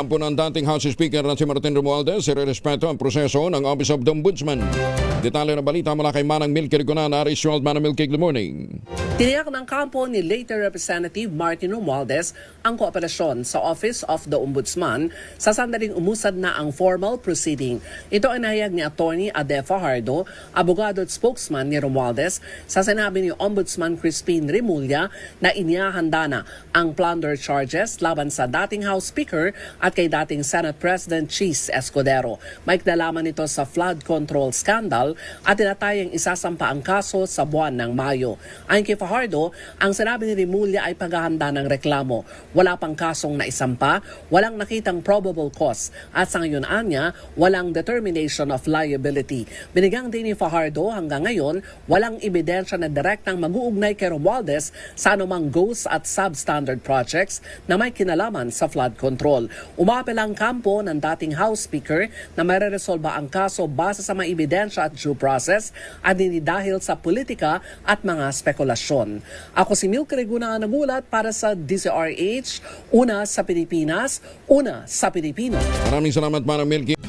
Kampo ng dating House Speaker na si Martin Romualdez, irerespeto ang proseso ng Office of the Ombudsman. Detalye na balita mula kay Manang Milky Rigonan, Aris Joel, Manang Milky, good morning. Tiniyak ng kampo ni later Representative Martin Romualdez ang kooperasyon sa Office of the Ombudsman sa sandaling umusad na ang formal proceeding. Ito ay nahayag ni Attorney Ade Fajardo, abogado at spokesman ni Romualdez, sa sinabi ni Ombudsman Crispin Remulla na inihahanda na ang plunder charges laban sa dating House Speaker at kay dating Senate President Chis Escudero. May kinalaman ito sa flood control scandal at tinatayang isasampa ang kaso sa buwan ng Mayo. Ayon kay Fajardo, ang sinabi ni Remulla ay paghahanda ng reklamo. Wala pang kasong naisampa, walang nakitang probable cause at sa ngayon anya, walang determination of liability. Binigyang din ni Fajardo hanggang ngayon, walang ebidensya na direktang mag-uugnay kay Romualdez sa anumang ghost at substandard projects na may kinalaman sa flood control. Umapel ang kampo ng dating House Speaker na mareresolba ang kaso base sa mga ebidensya at due process at hindi dahil sa politika at mga spekulasyon. Ako si Milky Rigonan, nagulat para sa DZRH, una sa Pilipinas, una sa Pilipino. Maraming salamat, Manang Milky.